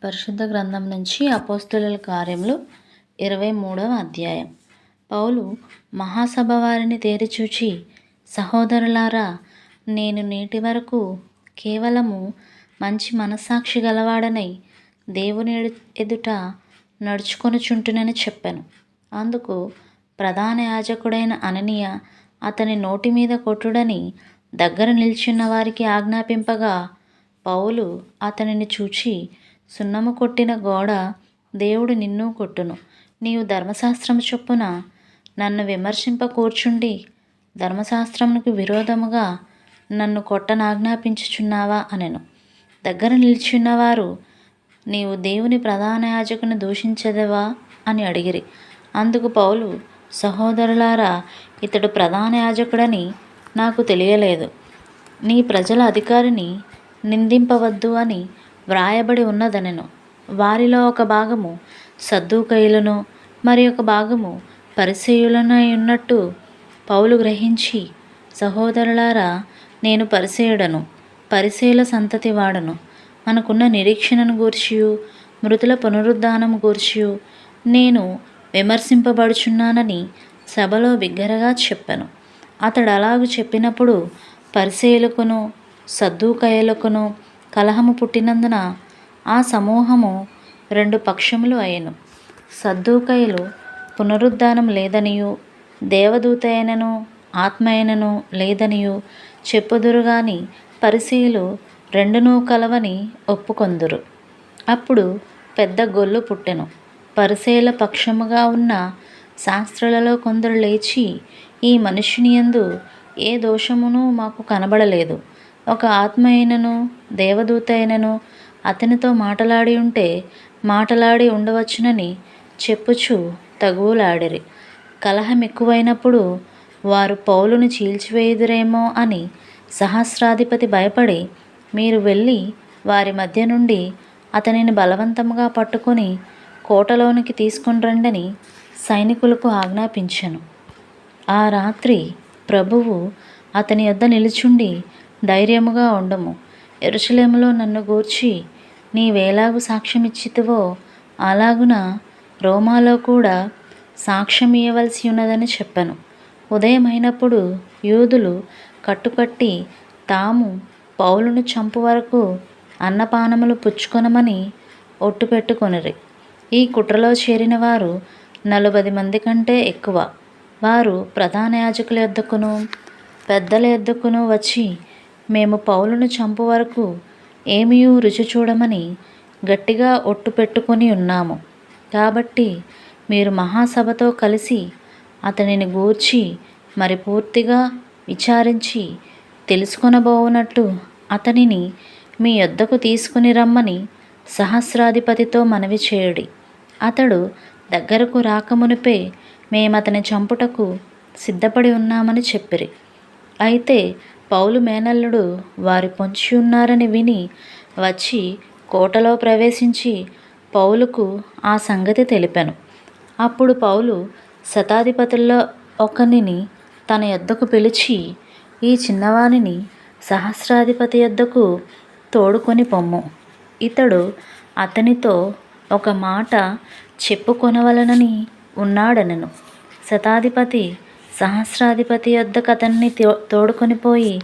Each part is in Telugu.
పరిశుద్ధ గ్రంథం నుంచి అపోస్తలుల కార్యములు 23వ అధ్యాయం. పౌలు మహాసభ వారిని తేరిచూచి, సహోదరులారా, నేను నేటి వరకు కేవలము మంచి మనస్సాక్షి గలవాడనై దేవుని ఎదుట నడుచుకొనుచుంటునని చెప్పాను. అందుకు ప్రధాన యాజకుడైన అననీయ అతని నోటి మీద కొట్టుడని దగ్గర నిల్చున్న వారికి ఆజ్ఞాపింపగా, పౌలు అతనిని చూచి, సున్నము కొట్టిన గోడ దేవుడు నిన్ను కొట్టును. నీవు ధర్మశాస్త్రము చొప్పున నన్ను విమర్శింప కూర్చుండి ధర్మశాస్త్రమునకు విరోధముగా నన్ను కొట్టనాజ్ఞాపించుచున్నావా అనెను. దగ్గర నిల్చున్నవారు, నీవు దేవుని ప్రధాన యాజకుని దూషించదవా అని అడిగిరి. అందుకు పౌలు, సహోదరులారా, ఇతడు ప్రధాన యాజకుడని నాకు తెలియలేదు. నీ ప్రజల అధికారిని నిందింపవద్దు అని వ్రాయబడి ఉన్నదనెను. వారిలో ఒక భాగము సద్దూకయులను, మరి ఒక భాగము పరిసయ్యులనై ఉన్నట్టు పౌలు గ్రహించి, సహోదరులారా, నేను పరిసయ్యుడను, పరిసయ్యుల సంతతి వాడను. మనకున్న నిరీక్షణను గూర్చియు మృతుల పునరుద్ధానము గూర్చియు నేను విమర్శింపబడుచున్నానని సభలో బిగ్గరగా చెప్పాను. అతడు అలాగు చెప్పినప్పుడు పరిసయ్యులకును సద్దూకయులకును కలహము పుట్టినందున ఆ సమూహము 2 పక్షములు అయ్యెను. సద్దూకయులు పునరుద్ధానం లేదనియు, దేవదూత అయినను ఆత్మ అయినను లేదనియు చెప్పుదురు గాని, పరిసయ్యులు రెండునూ కలవని ఒప్పుకొందురు. అప్పుడు పెద్ద గొల్లు పుట్టెను. పరిసయ్యుల పక్షముగా ఉన్న శాస్త్రులలో కొందరు లేచి, ఈ మనుష్యుని యందు ఏ దోషమును మాకు కనబడలేదు. ఒక ఆత్మ అయినను దేవదూత అయినను అతనితో మాటలాడి ఉంటే మాటలాడి ఉండవచ్చునని చెప్పుచు తగువులాడిరి. కలహం ఎక్కువైనప్పుడు వారు పౌలును చీల్చివేయుదురేమో అని సహస్రాధిపతి భయపడి, మీరు వెళ్ళి వారి మధ్య నుండి అతనిని బలవంతముగా పట్టుకొని కోటలోనికి తీసుకొని రండని సైనికులకు ఆజ్ఞాపించెను. ఆ రాత్రి ప్రభువు అతని యొద్ద నిలుచుండి, ధైర్యముగా ఉండము, యెరూషలేములో నన్ను గూర్చి నీవేలాగు సాక్ష్యమిచ్చితివో అలాగున రోమాలో కూడా సాక్ష్యమియ్యవలసి ఉన్నదని చెప్పెను. ఉదయమైనప్పుడు యూదులు కట్టుకట్టి తాము పౌలును చంపు వరకు అన్నపానములు పుచ్చుకొనమని ఒట్టు పెట్టుకొనిరి. ఈ కుట్రలో చేరిన వారు 40 మంది కంటే ఎక్కువ. వారు ప్రధాన యాజకుల యొద్దకును పెద్దల యొద్దకును వచ్చి, మేము పౌలును చంపు వరకు ఏమియూ రుచి చూడమని గట్టిగా ఒట్టు పెట్టుకొని ఉన్నాము. కాబట్టి మీరు మహాసభతో కలిసి అతనిని గూర్చి మరి పూర్తిగా విచారించి తెలుసుకొనబోవునట్టు అతనిని మీ యొద్దకు తీసుకుని రమ్మని సహస్రాధిపతితో మనవి చేయుడి. అతడు దగ్గరకు రాకమునుపే మేమతని చంపుటకు సిద్ధపడి ఉన్నామని చెప్పిరి. అయితే పౌలు మేనల్లుడు వారి పొంచి ఉన్నారని విని వచ్చి కోటలో ప్రవేశించి పౌలుకు ఆ సంగతి తెలిపెను. అప్పుడు పౌలు శతాధిపతుల్లో ఒకనిని తన యొద్దకు పిలిచి, ఈ చిన్నవానిని సహస్రాధిపతి యొద్దకు తోడుకొని పొమ్ము. ఇతడు అతనితో ఒక మాట చెప్పుకొనవలనని ఉన్నాడనెను. శతాధిపతి సహస్రాధిపతి యొద్దకు అతన్ని తోడుకొని పోయి,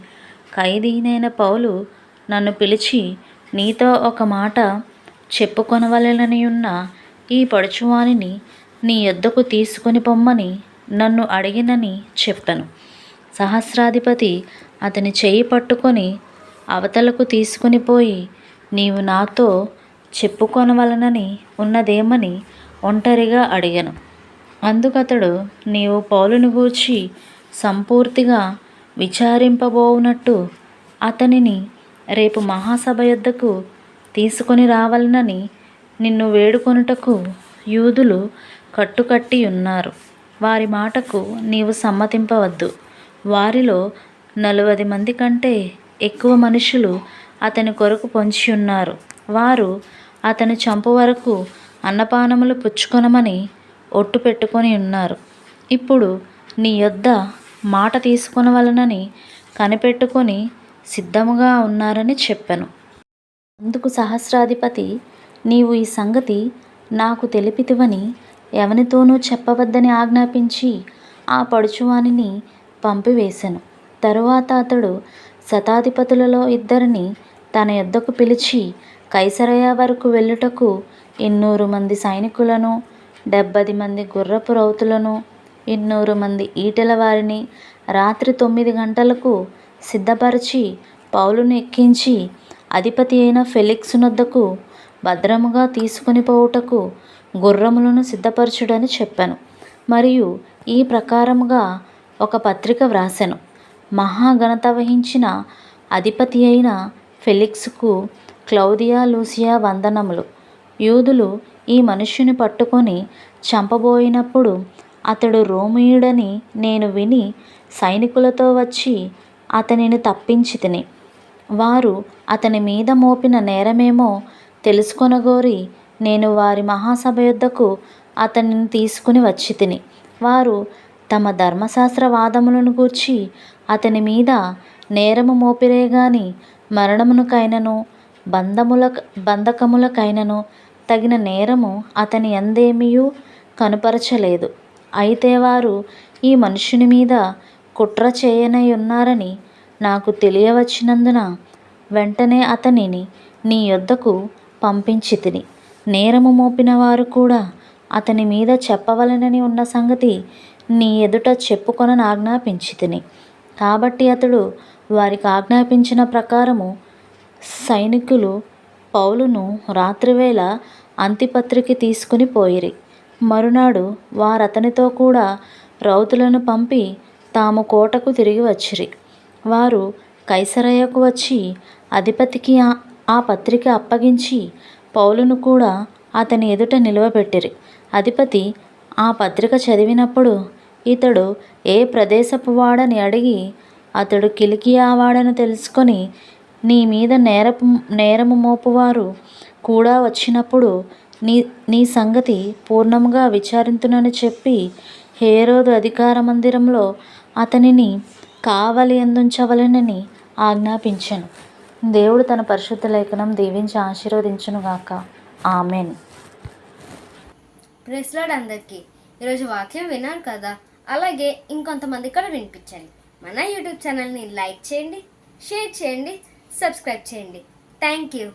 ఖైదీనైన పౌలు నన్ను పిలిచి నీతో ఒక మాట చెప్పుకొనవలెనని ఉన్న ఈ పడుచువానిని నీ యొద్దకు తీసుకొని పొమ్మని నన్ను అడిగినని చెప్పెను. సహస్రాధిపతి అతని చెయ్యి పట్టుకొని అవతలకు తీసుకొని పోయి, నీవు నాతో చెప్పుకొనవలనని ఉన్నదేమని ఒంటరిగా అడిగెను. అందుకతడు, నీవు పౌలును గూర్చి సంపూర్తిగా విచారింపబోవునట్టు అతనిని రేపు మహాసభ యొద్దకు తీసుకొని రావాలనని నిన్ను వేడుకొనుటకు యూదులు కట్టుకట్టి ఉన్నారు. వారి మాటకు నీవు సమ్మతింపవద్దు. వారిలో 40 మంది కంటే ఎక్కువ మనుషులు అతని కొరకు పొంచి ఉన్నారు. వారు అతని చంపు వరకు అన్నపానములు పుచ్చుకొనమని ఒట్టు పెట్టుకొని ఉన్నారు. ఇప్పుడు నీ యొద్ద మాట తీసుకొనవలనని కనిపెట్టుకొని సిద్ధముగా ఉన్నారని చెప్పెను. అందుకు సహస్రాధిపతి, నీవు ఈ సంగతి నాకు తెలిపితివని ఎవనితోనూ చెప్పవద్దని ఆజ్ఞాపించి ఆ పడుచువానిని పంపివేశెను. తరువాత అతడు శతాధిపతులలో 2 తన యొద్దకు పిలిచి, కైసరయ వరకు వెళ్ళుటకు 200 మంది సైనికులను, 70 మంది గుర్రపు రౌతులను, 200 మంది ఈటెల వారిని రాత్రి 9 గంటలకు సిద్ధపరచి పౌలును ఎక్కించి అధిపతి అయిన ఫెలిక్సు నొద్దకు భద్రముగా తీసుకొని పోవుటకు గుర్రములను సిద్ధపరచుడని చెప్పాను. మరియు ఈ ప్రకారముగా ఒక పత్రిక వ్రాసెను. మహాఘనత వహించిన అధిపతి అయిన ఫెలిక్సుకు క్లౌదియా లూసియా వందనములు. యూదులు ఈ మనుష్యుని పట్టుకొని చంపబోయినప్పుడు అతడు రోమీయుడని నేను విని సైనికులతో వచ్చి అతనిని తప్పించితిని. వారు అతని మీద మోపిన నేరమేమో తెలుసుకొనగోరి నేను వారి మహాసభ యొద్దకు అతనిని తీసుకుని వచ్చితిని. వారు తమ ధర్మశాస్త్ర వాదములను గూర్చి అతని మీద నేరము మోపిరే గాని మరణమునకైనను బంధకములకైనను తగిన నేరము అతని యందేమియూ కనుపరచలేదు. అయితే వారు ఈ మనుష్యుని మీద కుట్ర చేయనయున్నారని నాకు తెలియవచ్చినందున వెంటనే అతనిని నీ యొద్దకు పంపించితిని. నేరము మోపిన వారు కూడా అతని మీద చెప్పవలెనని ఉన్న సంగతి నీ ఎదుట చెప్పుకొననాజ్ఞాపించితిని. కాబట్టి అతడు వారికి ఆజ్ఞాపించిన ప్రకారము సైనికులు పౌలును రాత్రివేళ అంతిపత్రికి తీసుకుని పోయిరి. మరునాడు వారతనితో కూడా రౌతులను పంపి తాము కోటకు తిరిగి వచ్చిరి. వారు కైసరయకు వచ్చి అధిపతికి ఆ పత్రిక అప్పగించి పౌలును కూడా అతని ఎదుట నిలువబెట్టిరి. అధిపతి ఆ పత్రిక చదివినప్పుడు ఇతడు ఏ ప్రదేశపు వాడని అడిగి, అతడు కిలికియా వాడని తెలుసుకొని, నీ మీద నేరము మోపువారు కూడా వచ్చినప్పుడు నీ సంగతి పూర్ణముగా విచారింతునని చెప్పి హేరోదు అధికార మందిరంలో అతనిని కావలి ఎందుంచవలెనని ఆజ్ఞాపించెను. దేవుడు తన పరిశుద్ధ లేఖనం దీవించి ఆశీర్వదించునుగాక. ఆమెన్. ప్రైజ్ లార్డ్ అందరికీ. ఈరోజు వాక్యం విన్నారు కదా, అలాగే ఇంకొంతమంది కూడా వినిపించండి. మన యూట్యూబ్ ఛానల్ని లైక్ చేయండి, షేర్ చేయండి, సబ్స్క్రైబ్ చేయండి. Thank you.